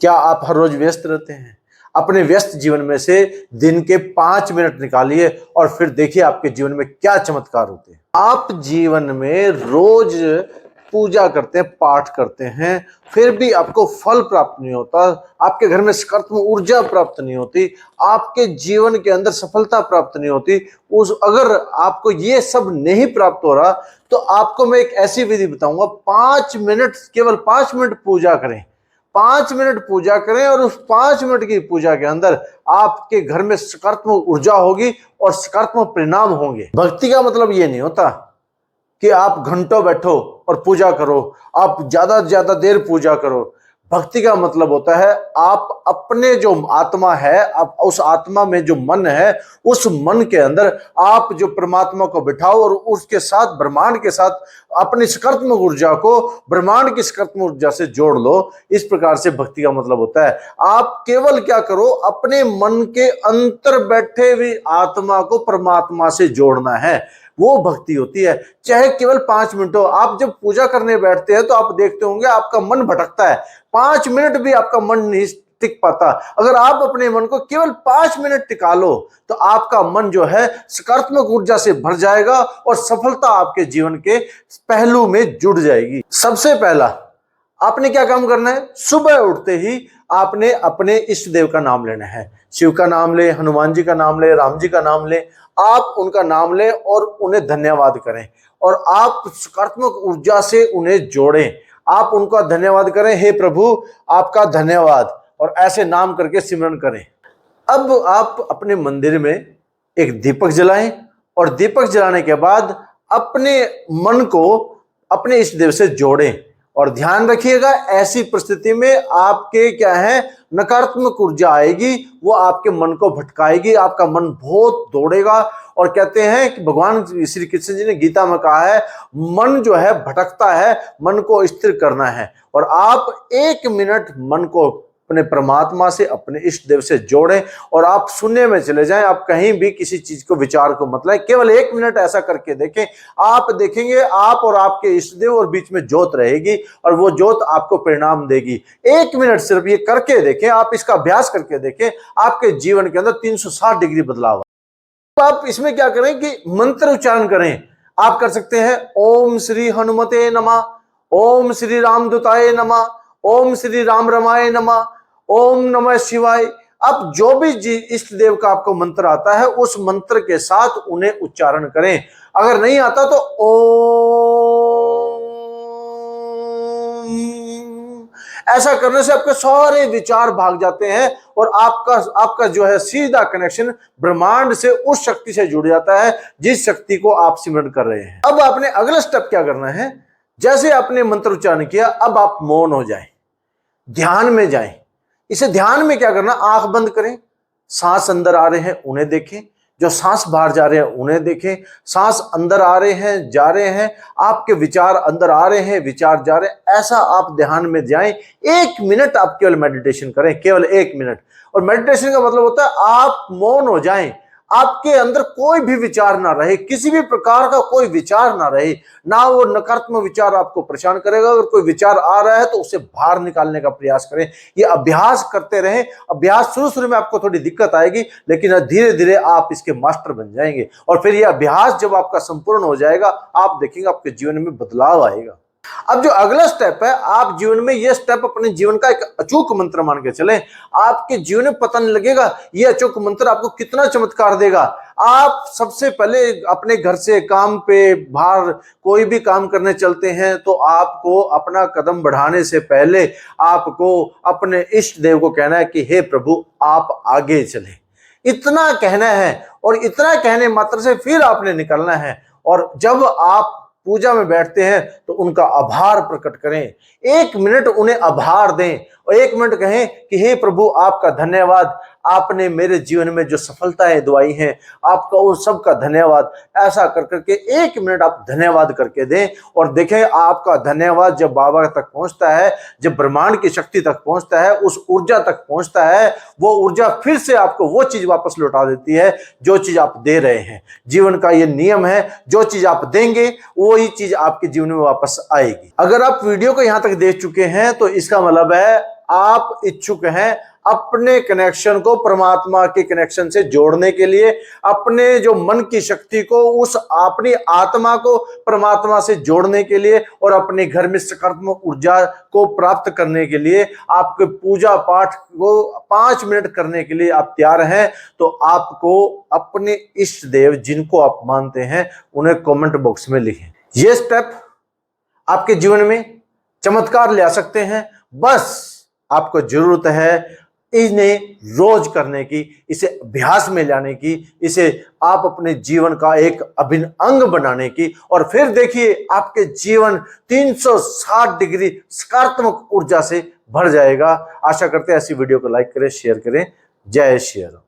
क्या आप हर रोज व्यस्त रहते हैं? अपने व्यस्त जीवन में से दिन के 5 मिनट निकालिए और फिर देखिए आपके जीवन में क्या चमत्कार होते हैं। आप जीवन में रोज पूजा करते हैं, पाठ करते हैं, फिर भी आपको फल प्राप्त नहीं होता, आपके घर में सकारात्मक ऊर्जा प्राप्त नहीं होती, आपके जीवन के अंदर सफलता प्राप्त नहीं होती, अगर आपको ये सब नहीं प्राप्त हो रहा तो आपको मैं एक ऐसी विधि बताऊंगा। 5 मिनट, केवल 5 मिनट पूजा करें। 5 मिनट पूजा करें और उस 5 मिनट की पूजा के अंदर आपके घर में सकारात्मक ऊर्जा होगी और सकारात्मक परिणाम होंगे। भक्ति का मतलब ये नहीं होता कि आप घंटों बैठो और पूजा करो, आप ज्यादा से ज्यादा देर पूजा करो। भक्ति का मतलब होता है आप अपने जो आत्मा है, आप उस आत्मा में जो मन है, उस मन के अंदर आप जो परमात्मा को बिठाओ और उसके साथ, ब्रह्मांड के साथ अपनी सकारात्मक ऊर्जा को ब्रह्मांड की सकारात्मक ऊर्जा से जोड़ लो। इस प्रकार से भक्ति का मतलब होता है आप केवल क्या करो, अपने मन के अंतर बैठे हुई आत्मा को परमात्मा से जोड़ना है, वो भक्ति होती है। चाहे केवल 5 मिनट हो। आप जब पूजा करने बैठते हैं तो आप देखते होंगे आपका मन भटकता है, 5 मिनट भी आपका मन नहीं टिक पाता। अगर आप अपने मन को केवल 5 मिनट टिका लो तो आपका मन जो है सकारात्मक ऊर्जा से भर जाएगा और सफलता आपके जीवन के पहलू में जुड़ जाएगी। सबसे पहला आपने क्या काम करना है, सुबह उठते ही आपने अपने इष्ट देव का नाम लेना है। शिव का नाम ले, हनुमान जी का नाम ले, राम जी का नाम ले, आप उनका नाम लें और उन्हें धन्यवाद करें और आप सकारात्मक ऊर्जा से उन्हें जोड़ें। आप उनका धन्यवाद करें, हे प्रभु आपका धन्यवाद, और ऐसे नाम करके सिमरन करें। अब आप अपने मंदिर में एक दीपक जलाएं और दीपक जलाने के बाद अपने मन को अपने इष्ट देव से जोड़ें। और ध्यान रखिएगा ऐसी परिस्थिति में आपके क्या है, नकारात्मक ऊर्जा आएगी, वो आपके मन को भटकाएगी, आपका मन बहुत दौड़ेगा। और कहते हैं कि भगवान श्री कृष्ण जी ने गीता में कहा है, मन जो है भटकता है, मन को स्थिर करना है। और आप 1 मिनट मन को अपने परमात्मा से, अपने इष्ट देव से जोड़ें और आप शून्य में चले जाएं। आप कहीं भी किसी चीज को, विचार को मत लाएं, केवल 1 मिनट ऐसा करके देखें। आप देखेंगे आप और आपके इष्ट देव और बीच में ज्योत रहेगी और वो ज्योत आपको परिणाम देगी। 1 मिनट सिर्फ ये करके देखें, आप इसका अभ्यास करके देखें, आपके जीवन के अंदर 360 डिग्री बदलाव। आप इसमें क्या करें कि मंत्र उच्चारण करें। आप कर सकते हैं ओम श्री हनुमते नमः, ओम श्री रामदूताय नमः, ओम श्री राम रमाय नमः, ओम नमः शिवाय। अब जो भी इष्ट देव का आपको मंत्र आता है उस मंत्र के साथ उन्हें उच्चारण करें। अगर नहीं आता तो ओम, ऐसा करने से आपके सारे विचार भाग जाते हैं और आपका जो है सीधा कनेक्शन ब्रह्मांड से, उस शक्ति से जुड़ जाता है जिस शक्ति को आप सिमरन कर रहे हैं। अब आपने अगला स्टेप क्या करना है, जैसे आपने मंत्र उच्चारण किया अब आप मौन हो जाएं, ध्यान में जाएं। इसे ध्यान में क्या करना, आंख बंद करें, सांस अंदर आ रहे हैं उन्हें देखें, जो सांस बाहर जा रहे हैं उन्हें देखें, सांस अंदर आ रहे हैं, जा रहे हैं, आपके विचार अंदर आ रहे हैं, विचार जा रहे हैं, ऐसा आप ध्यान में जाएं। 1 मिनट आप केवल मेडिटेशन करें, केवल 1 मिनट। और मेडिटेशन का मतलब होता है आप मौन हो जाएं, आपके अंदर कोई भी विचार ना रहे, किसी भी प्रकार का कोई विचार ना रहे, ना वो नकारात्मक विचार आपको परेशान करेगा। अगर कोई विचार आ रहा है तो उसे बाहर निकालने का प्रयास करें। ये अभ्यास करते रहें। अभ्यास शुरू में आपको थोड़ी दिक्कत आएगी, लेकिन धीरे धीरे आप इसके मास्टर बन जाएंगे। और फिर ये अभ्यास जब आपका संपूर्ण हो जाएगा, आप देखेंगे आपके जीवन में बदलाव आएगा। अब जो अगला स्टेप है, आप जीवन में ये स्टेप अपने जीवन का एक अचूक मंत्र मान के चलें। आपके जीवन में पता नहीं लगेगा ये अचूक मंत्र आपको कितना चमत्कार देगा। आप सबसे पहले अपने घर से काम पे, बाहर कोई भी काम करने चलते हैं तो आपको अपना कदम बढ़ाने से पहले आपको अपने इष्ट देव को कहना है कि हे प्रभु आप आगे चलें। इतना कहना है और इतना कहने मात्र से फिर आपने निकलना है। और जब आप पूजा में बैठते हैं तो उनका आभार प्रकट करें। 1 मिनट उन्हें आभार दें और 1 मिनट कहें कि हे प्रभु आपका धन्यवाद, आपने मेरे जीवन में जो सफलताएं दुआई हैं आपका उन सब का धन्यवाद। ऐसा कर करके 1 मिनट आप धन्यवाद करके दें और देखें आपका धन्यवाद जब बाबा तक पहुंचता है, जब ब्रह्मांड की शक्ति तक पहुंचता है, उस ऊर्जा तक पहुंचता है, वो ऊर्जा फिर से आपको वो चीज वापस लौटा देती है जो चीज आप दे रहे हैं। जीवन का ये नियम है, जो चीज आप देंगे वही चीज आपके जीवन में वापस आएगी। अगर आप वीडियो को यहां तक देख चुके हैं तो इसका मतलब है आप इच्छुक हैं अपने कनेक्शन को परमात्मा के कनेक्शन से जोड़ने के लिए, अपने जो मन की शक्ति को, उस अपनी आत्मा को परमात्मा से जोड़ने के लिए और अपने घर में सकारात्मक ऊर्जा को प्राप्त करने के लिए, आपके पूजा पाठ को 5 मिनट करने के लिए आप तैयार हैं, तो आपको अपने इष्ट देव जिनको आप मानते हैं उन्हें कमेंट बॉक्स में लिखें। ये स्टेप आपके जीवन में चमत्कार ले आ सकते हैं। बस आपको जरूरत है इन्हें रोज करने की, इसे अभ्यास में लाने की, इसे आप अपने जीवन का एक अभिन्न अंग बनाने की, और फिर देखिए आपके जीवन 360 डिग्री सकारात्मक ऊर्जा से भर जाएगा। आशा करते हैं ऐसी वीडियो को लाइक करें, शेयर करें। जय श्री राम।